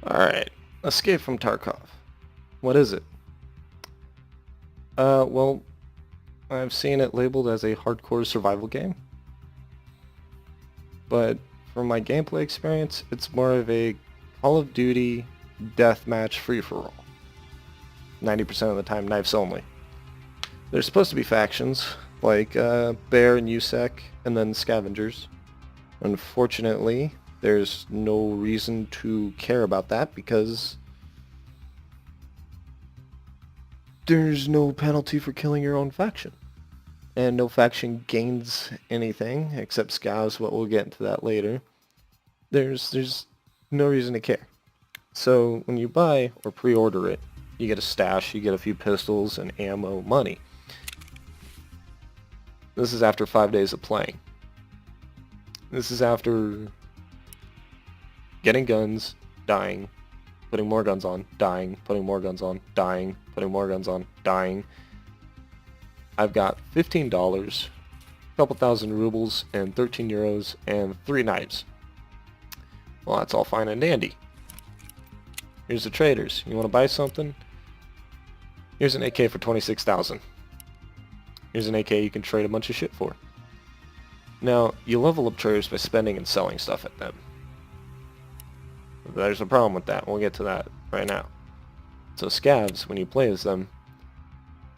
Alright, Escape from Tarkov. What is it? Well, I've seen it labeled as a hardcore survival game, but from my gameplay experience, it's more of a Call of Duty deathmatch free-for-all. 90% of the time, knives only. There's supposed to be factions, like Bear and USEC, and then Scavengers. Unfortunately, there's no reason to care about that because there's no penalty for killing your own faction. And no faction gains anything except scavs, but we'll get into that later. There's no reason to care. So when you buy or pre-order it, you get a stash, you get a few pistols and ammo, money. This is after 5 days of playing. This is after getting guns, dying, putting more guns on, dying, putting more guns on, dying, putting more guns on, dying. I've got $15, a couple thousand rubles, and 13 euros, and 3 knives. Well, that's all fine and dandy. Here's the traders. You want to buy something? Here's an AK for 26,000. Here's an AK you can trade a bunch of shit for. Now, you level up traders by spending and selling stuff at them. There's a problem with that. We'll get to that right now. So scavs, when you play as them,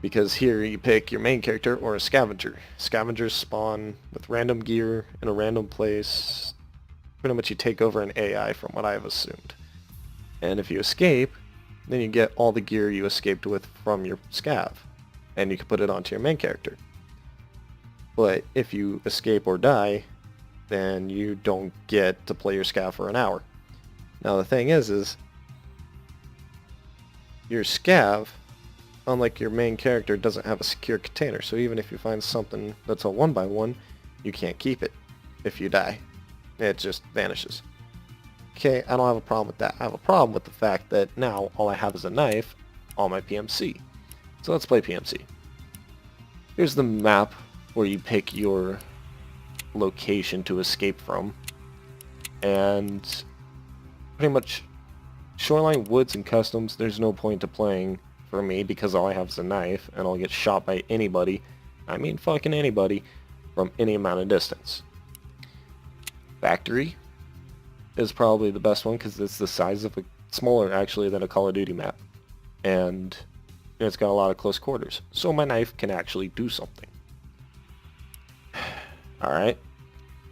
because here you pick your main character or a scavenger. Scavengers spawn with random gear in a random place. Pretty much you take over an AI from what I've assumed. And if you escape, then you get all the gear you escaped with from your scav. And you can put it onto your main character. But if you escape or die, then you don't get to play your scav for an hour. Now the thing is your scav, unlike your main character, doesn't have a secure container. So even if you find something that's a 1x1, you can't keep it if you die. It just vanishes. Okay, I don't have a problem with that. I have a problem with the fact that now all I have is a knife on my PMC. So let's play PMC. Here's the map where you pick your location to escape from. And pretty much shoreline, woods, and customs, there's no point to playing for me because all I have is a knife and I'll get shot by anybody, I mean fucking anybody, from any amount of distance. Factory is probably the best one because it's the size of a, smaller actually than a Call of Duty map. And it's got a lot of close quarters. So my knife can actually do something. Alright,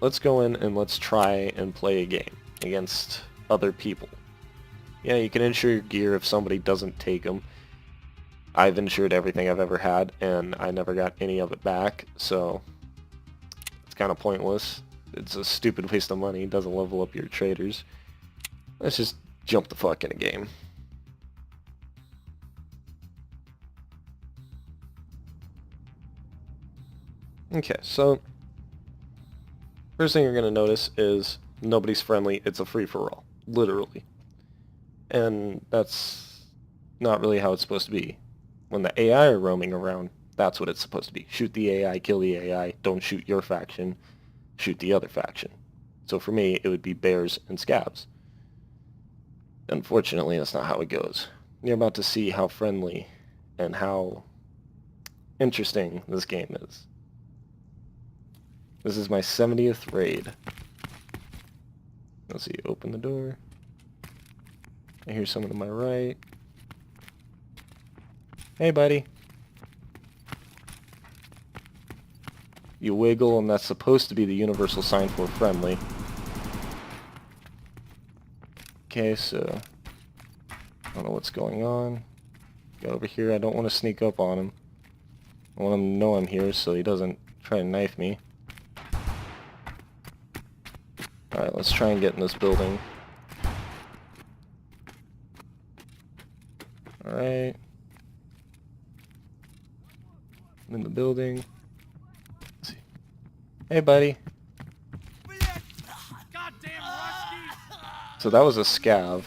let's go in and let's try and play a game against other people. Yeah, you can insure your gear if somebody doesn't take them. I've insured everything I've ever had, and I never got any of it back, so it's kind of pointless. It's a stupid waste of money. It doesn't level up your traders. Let's just jump the fuck in a game. Okay, so first thing you're going to notice is nobody's friendly. It's a free-for-all, literally. And that's not really how it's supposed to be. When the AI are roaming around, that's what it's supposed to be. Shoot the AI, kill the AI, don't shoot your faction, shoot the other faction. So for me, it would be bears and scabs. Unfortunately, that's not how it goes. You're about to see how friendly and how interesting this game is. This is my 70th raid. Let's see, open the door. I hear someone to my right. Hey, buddy. You wiggle, and that's supposed to be the universal sign for friendly. Okay, so I don't know what's going on. Get over here. I don't want to sneak up on him. I want him to know I'm here so he doesn't try to knife me. Alright, let's try and get in this building. Alright. I'm in the building. Let's see. Hey, buddy. So that was a scav.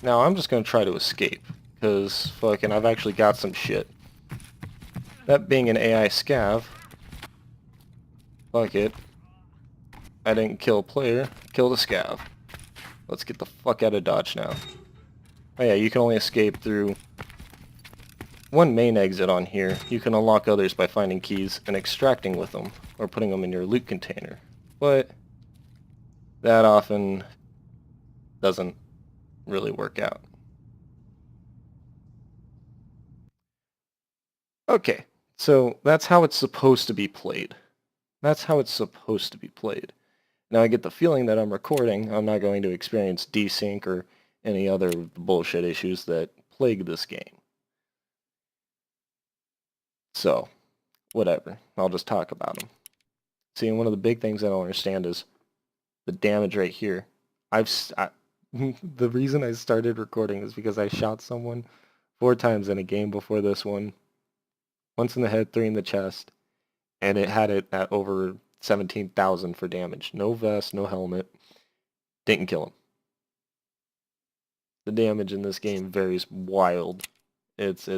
Now I'm just gonna try to escape, because fucking I've actually got some shit. That being an AI scav, fuck it. I didn't kill a player, killed a scav. Let's get the fuck out of Dodge now. Oh yeah, you can only escape through one main exit on here. You can unlock others by finding keys and extracting with them, or putting them in your loot container. But that often doesn't really work out. Okay, so that's how it's supposed to be played. That's how it's supposed to be played. Now I get the feeling that I'm recording, I'm not going to experience desync or any other bullshit issues that plague this game. So, whatever. I'll just talk about them. See, and one of the big things I don't understand is the damage right here. The reason I started recording is because I shot someone 4 times in a game before this one. Once in the head, 3 in the chest, and it had it at over 17,000 for damage. No vest, no helmet. Didn't kill him. The damage in this game varies wild. It's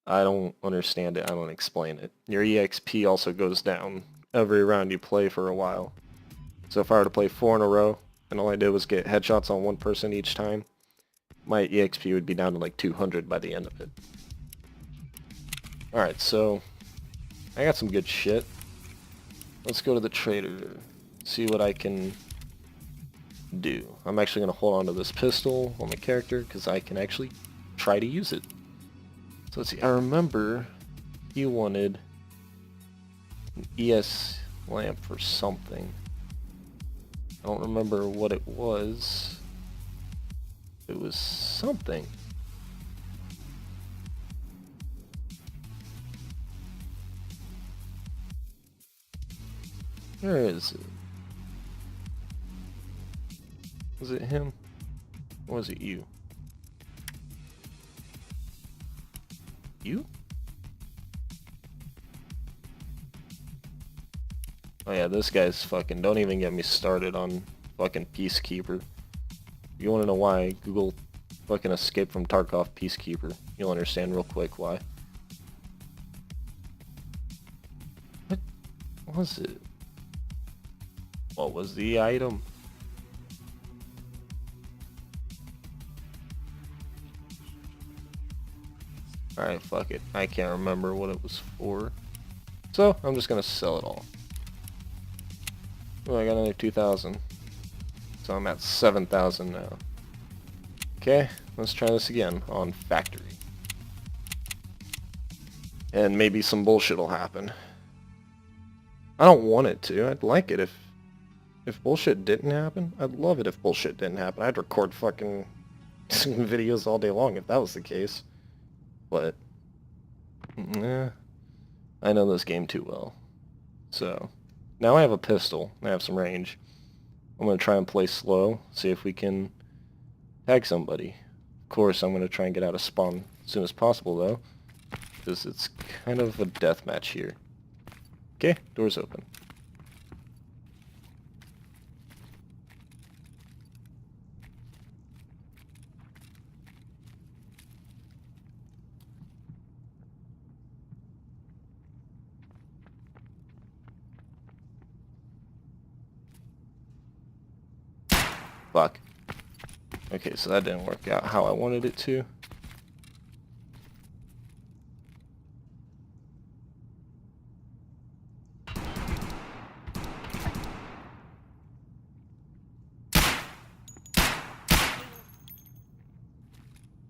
I don't understand it. I don't explain it. Your EXP also goes down every round you play for a while. So if I were to play 4 in a row, and all I did was get headshots on one person each time, my EXP would be down to like 200 by the end of it. Alright, so I got some good shit. Let's go to the trader, see what I can do. I'm actually going to hold on to this pistol on my character because I can actually try to use it. So let's see, I remember he wanted an ES lamp for something. I don't remember what it was. It was something. Where is it? Was it him? Or was it you? You? Oh yeah, this guy's fucking... Don't even get me started on fucking Peacekeeper. If you want to know why, Google fucking Escape from Tarkov Peacekeeper. You'll understand real quick why. What was it? What was the item? Alright, fuck it. I can't remember what it was for. So, I'm just gonna sell it all. Oh, I got another 2,000. So I'm at 7,000 now. Okay, let's try this again on factory. And maybe some bullshit will happen. I don't want it to. I'd like it if bullshit didn't happen. I'd love it if bullshit didn't happen. I'd record fucking videos all day long if that was the case. But, I know this game too well. So, now I have a pistol. I have some range. I'm going to try and play slow, see if we can tag somebody. Of course, I'm going to try and get out of spawn as soon as possible, though, because it's kind of a deathmatch here. Okay, door's open. Fuck. Okay, so that didn't work out how I wanted it to.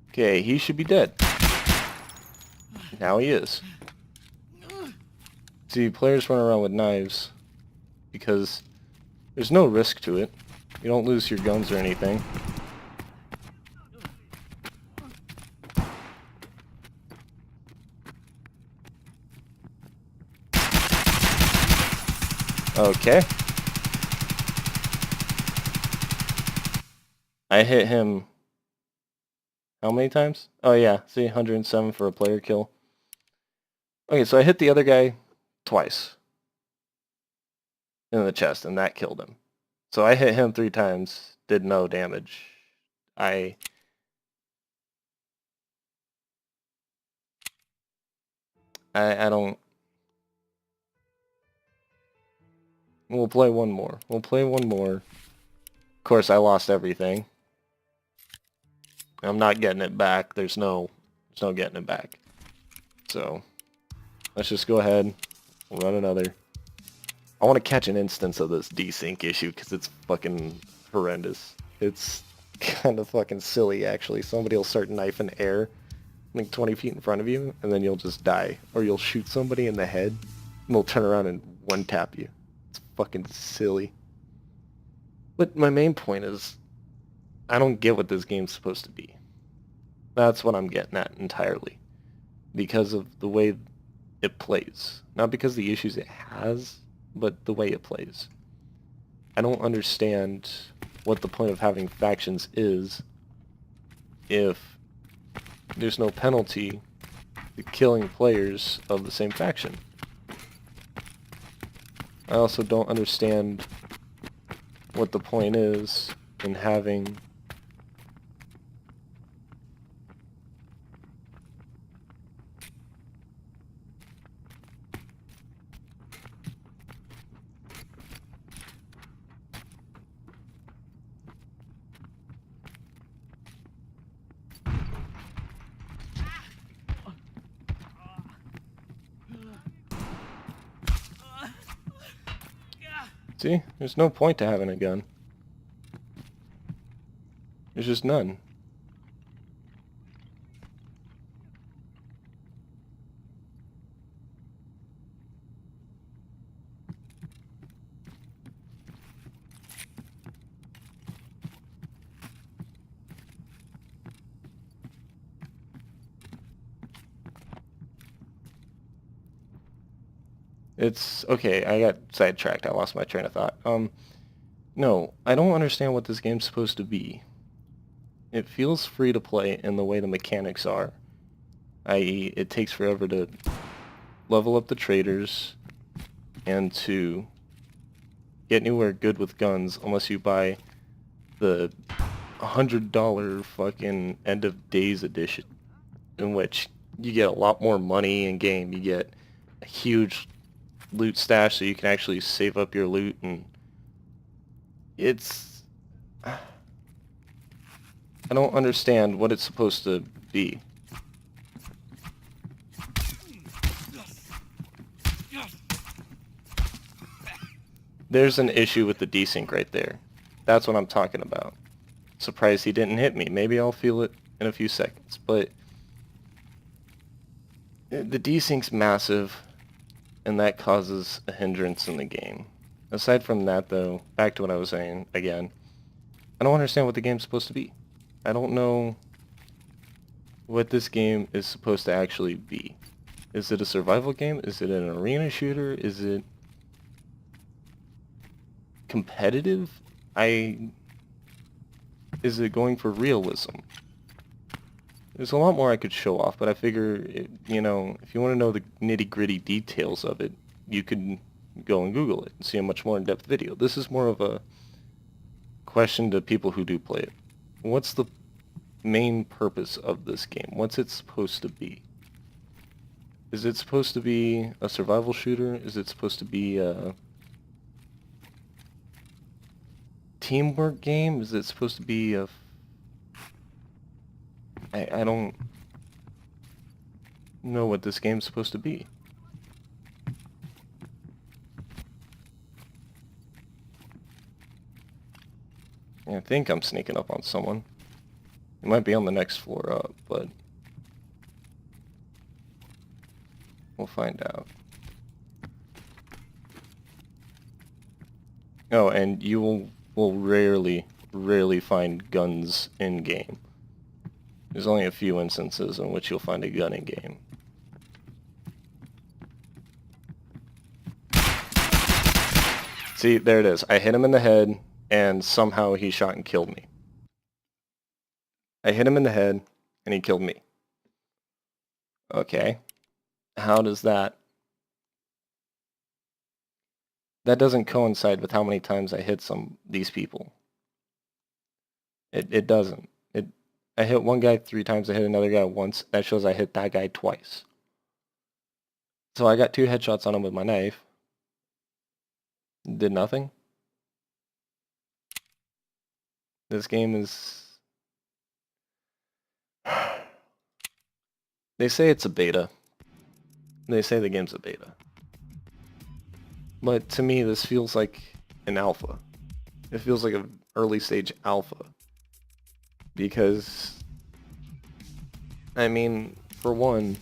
Okay, he should be dead. Now he is. See, players run around with knives because there's no risk to it. You don't lose your guns or anything. Okay. I hit him how many times? Oh yeah, see, 107 for a player kill. Okay, so I hit the other guy twice in the chest, and that killed him. So I hit him 3 times, did no damage. I don't... We'll play one more. We'll play one more. Of course, I lost everything. I'm not getting it back. There's no getting it back. So, let's just go ahead. We'll run another. I want to catch an instance of this desync issue because it's fucking horrendous. It's kind of fucking silly, actually. Somebody will start knifing air like 20 feet in front of you, and then you'll just die. Or you'll shoot somebody in the head, and they'll turn around and one-tap you. It's fucking silly. But my main point is, I don't get what this game's supposed to be. That's what I'm getting at entirely. Because of the way it plays. Not because of the issues it has, but the way it plays. I don't understand what the point of having factions is if there's no penalty to killing players of the same faction. I also don't understand what the point is in having See? There's no point to having a gun. There's just none. It's okay, I got sidetracked. I lost my train of thought. No, I don't understand what this game's supposed to be. It feels free to play in the way the mechanics are, i.e., it takes forever to level up the traders and to get anywhere good with guns unless you buy the $100 fucking end of days edition, in which you get a lot more money in game. You get a huge loot stash so you can actually save up your loot, and it's I don't understand what it's supposed to be. There's an issue with the desync right there. That's what I'm talking about. Surprised he didn't hit me. Maybe I'll feel it in a few seconds, but the desync's massive, and that causes a hindrance in the game. Aside from that, though, back to what I was saying, again, I don't understand what the game's supposed to be. I don't know what this game is supposed to actually be. Is it a survival game? Is it an arena shooter? Is it competitive? Is it going for realism? There's a lot more I could show off, but I figure, you know, if you want to know the nitty-gritty details of it, you could go and Google it and see a much more in-depth video. This is more of a question to people who do play it. What's the main purpose of this game? What's it supposed to be? Is it supposed to be a survival shooter? Is it supposed to be a teamwork game? Is it supposed to be a... I don't know what this game's supposed to be. I think I'm sneaking up on someone. It might be on the next floor up, but we'll find out. Oh, and you will rarely find guns in-game. There's only a few instances in which you'll find a gun in-game. See, there it is. I hit him in the head, and somehow he shot and killed me. I hit him in the head, and he killed me. Okay. How does that... That doesn't coincide with how many times I hit these people. It doesn't. I hit one guy 3 times, I hit another guy once. That shows I hit that guy twice. So I got 2 headshots on him with my knife. Did nothing? This game is... They say it's a beta. They say the game's a beta. But to me, this feels like an alpha. It feels like an early stage alpha. Because, I mean, for one,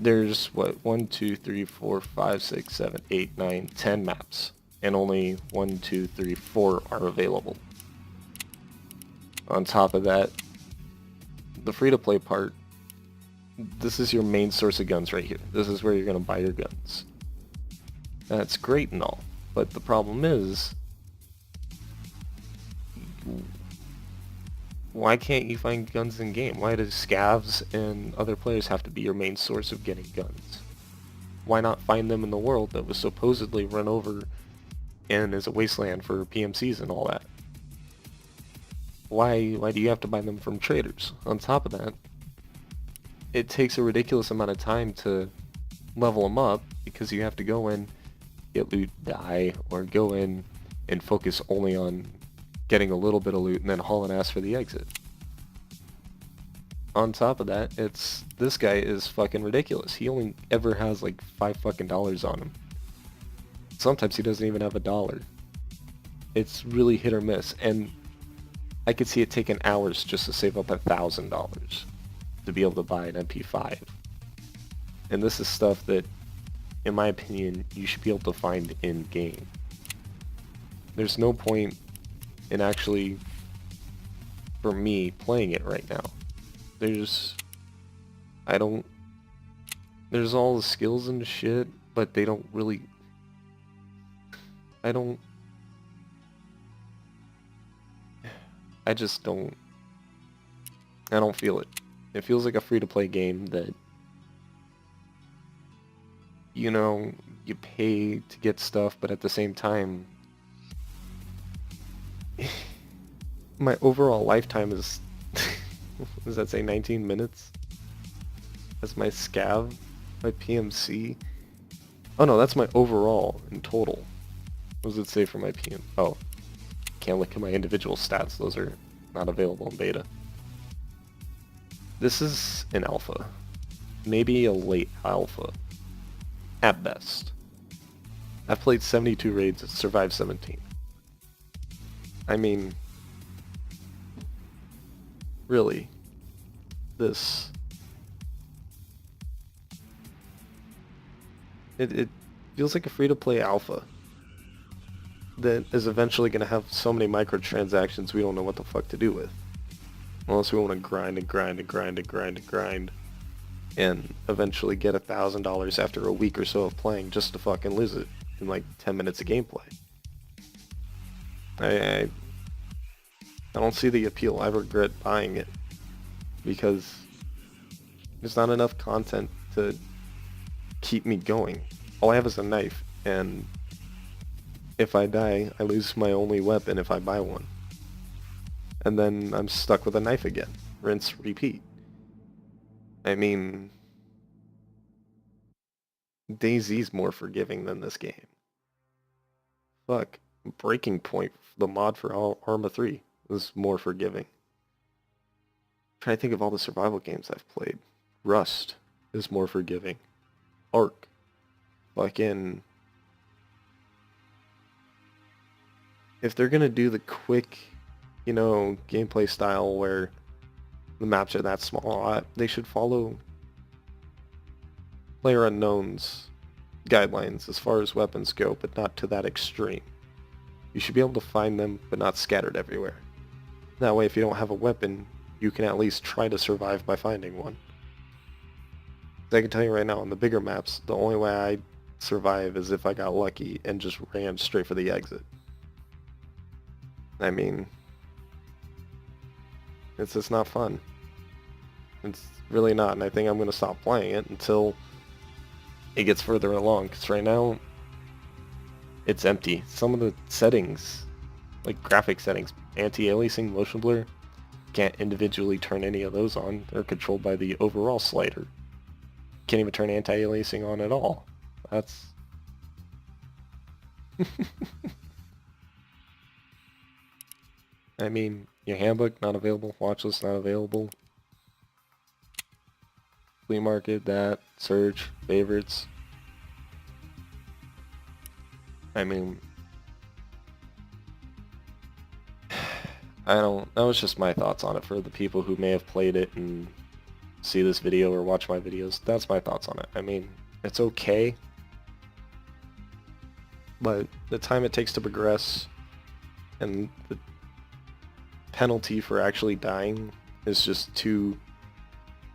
there's, what, 1, 2, 3, 4, 5, 6, 7, 8, 9, 10 maps. And only 1, 2, 3, 4 are available. On top of that, the free-to-play part, this is your main source of guns right here. This is where you're going to buy your guns. That's great and all, but the problem is, why can't you find guns in game? Why does scavs and other players have to be your main source of getting guns? Why not find them in the world that was supposedly run over and is a wasteland for PMCs and all that? Why do you have to buy them from traders? On top of that, it takes a ridiculous amount of time to level them up because you have to go in, get loot, die, or go in and focus only on getting a little bit of loot and then hauling ass for the exit. On top of that, this guy is fucking ridiculous. He only ever has like $5 fucking on him. Sometimes he doesn't even have $1. It's really hit or miss, and I could see it taking hours just to save up $1,000 to be able to buy an MP5. And this is stuff that, in my opinion, you should be able to find in-game. There's no point in actually, for me, playing it right now. There's all the skills and shit, but they don't really... I don't feel it. It feels like a free-to-play game that, you know, you pay to get stuff, but at the same time, my overall lifetime is, what does that say, 19 minutes? That's my scav, my PMC. Oh no, that's my overall in total. What does it say for my PM? Oh, can't look at my individual stats. Those are not available in beta. This is an alpha. Maybe a late alpha. At best. I've played 72 raids, survived 17. I mean, really, this... It feels like a free-to-play alpha that is eventually going to have so many microtransactions we don't know what the fuck to do with. Unless we want to grind and grind and grind and grind and grind and eventually get $1,000 after a week or so of playing just to fucking lose it in like 10 minutes of gameplay. I don't see the appeal. I regret buying it because there's not enough content to keep me going. All I have is a knife, and if I die, I lose my only weapon if I buy one. And then I'm stuck with a knife again. Rinse, repeat. I mean, DayZ's more forgiving than this game. Fuck. Breaking Point, the mod for Arma 3, was more forgiving. I'm trying to think of all the survival games I've played. Rust is more forgiving. Ark. Fucking... If they're gonna do the quick, you know, gameplay style where the maps are that small, they should follow PlayerUnknown's guidelines as far as weapons go, but not to that extreme. You should be able to find them, but not scattered everywhere. That way, if you don't have a weapon, you can at least try to survive by finding one. I can tell you right now, on the bigger maps, the only way I survive is if I got lucky and just ran straight for the exit. I mean, it's just not fun. It's really not, and I think I'm going to stop playing it until it gets further along, because right now, it's empty. Some of the settings, like graphic settings, anti-aliasing, motion blur, can't individually turn any of those on. They're controlled by the overall slider. Can't even turn anti-aliasing on at all. I mean, your handbook not available, watch list not available. Flea market, that, search, favorites. I mean, that was just my thoughts on it for the people who may have played it and see this video or watch my videos. That's my thoughts on it. I mean, it's okay, but the time it takes to progress and the penalty for actually dying is just too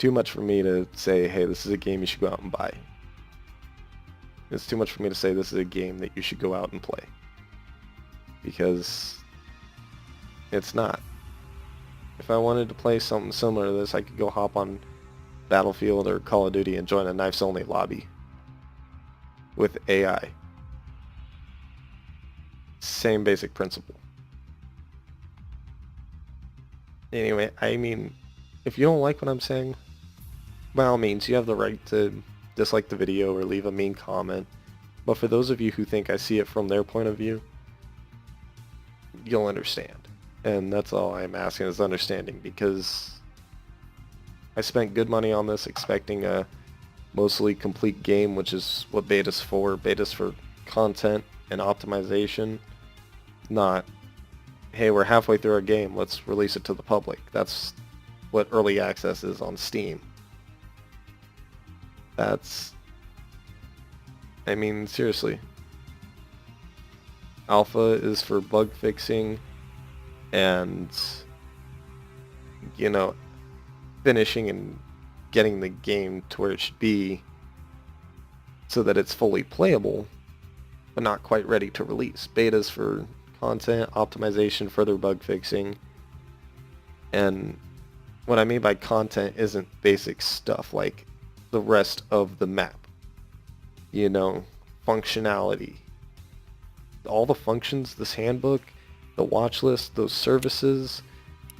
much for me to say, hey, this is a game you should go out and buy. It's too much for me to say this is a game that you should go out and play. Because it's not. If I wanted to play something similar to this, I could go hop on Battlefield or Call of Duty and join a knives only lobby with AI. Same basic principle. Anyway, I mean, if you don't like what I'm saying, by all means, you have the right to dislike the video or leave a mean comment. But for those of you who think I see it from their point of view, you'll understand. And that's all I'm asking is understanding, because I spent good money on this expecting a mostly complete game, which is what beta's for. Beta's for content and optimization, not, hey, we're halfway through our game, let's release it to the public. That's what early access is on Steam. I mean, seriously. Alpha is for bug fixing and, you know, finishing and getting the game to where it should be so that it's fully playable, but not quite ready to release. Beta's for content, optimization, further bug fixing, and what I mean by content isn't basic stuff like the rest of the map. You know, functionality. All the functions, this handbook, the watch list, those services,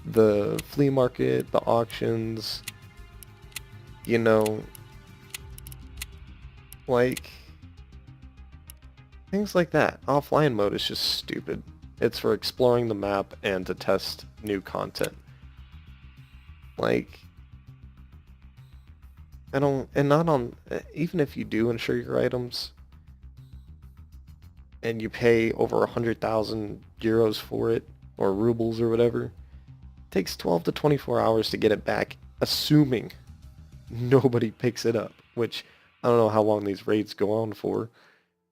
the flea market, the auctions, you know, like, things like that. Offline mode is just stupid. It's for exploring the map and to test new content. Like, and not on, even if you do insure your items and you pay over 100,000 euros for it, or rubles or whatever, it takes 12 to 24 hours to get it back, assuming nobody picks it up, which I don't know how long these raids go on for,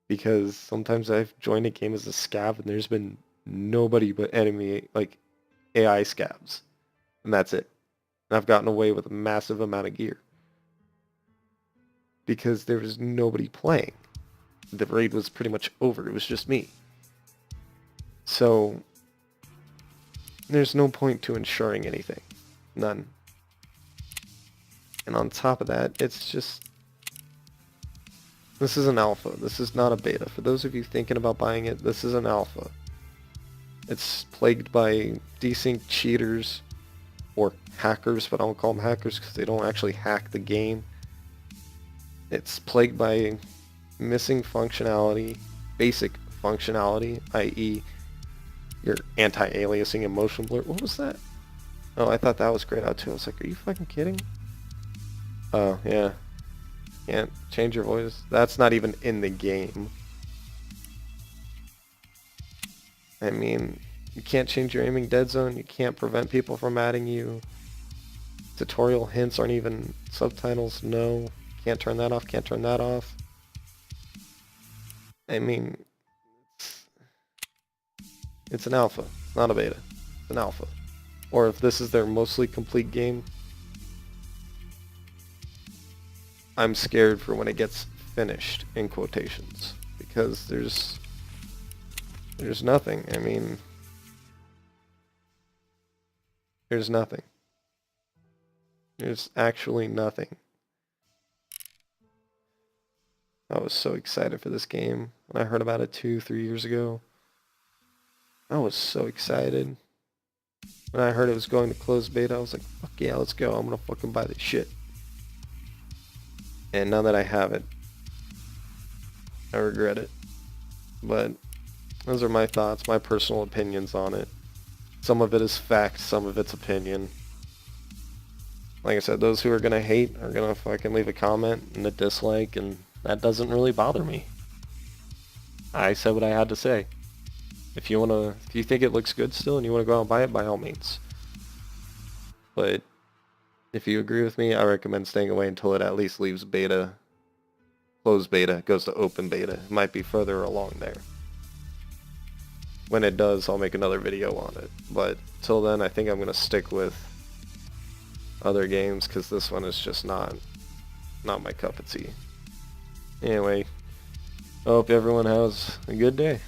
because sometimes I've joined a game as a scav and there's been nobody but enemy, like AI scavs, and that's it. And I've gotten away with a massive amount of gear because there was nobody playing. The raid was pretty much over. It was just me. So there's no point to insuring anything. None. And on top of that, it's just, this is an alpha. This is not a beta. For those of you thinking about buying it, this is an alpha. It's plagued by desync cheaters or hackers, but I don't call them hackers because they don't actually hack the game. It's plagued by missing functionality, basic functionality, i.e. your anti-aliasing and motion blur. What was that? Oh, I thought that was grayed out too. I was like, are you fucking kidding? Oh, yeah. Can't change your voice. That's not even in the game. I mean, you can't change your aiming dead zone. You can't prevent people from adding you. Tutorial hints aren't even subtitles. No. Can't turn that off. Can't turn that off. I mean, it's an alpha. It's not a beta. It's an alpha. Or if this is their mostly complete game, I'm scared for when it gets finished, in quotations, because there's nothing. I mean, there's nothing. There's actually nothing. I was so excited for this game when I heard about it 2-3 years ago. I was so excited. When I heard it was going to closed beta, I was like, fuck yeah, let's go. I'm gonna fucking buy this shit. And now that I have it, I regret it. But Those are my thoughts, my personal opinions on it. Some of it is fact, some of it's opinion. Like I said, those who are gonna hate are gonna fucking leave a comment and a dislike, and that doesn't really bother me. I said what I had to say. If you think it looks good still and you wanna go out and buy it, by all means. But if you agree with me, I recommend staying away until it at least leaves beta, closed beta, goes to open beta. It might be further along there. When it does, I'll make another video on it. But till then, I think I'm gonna stick with other games because this one is just not my cup of tea. Anyway, I hope everyone has a good day.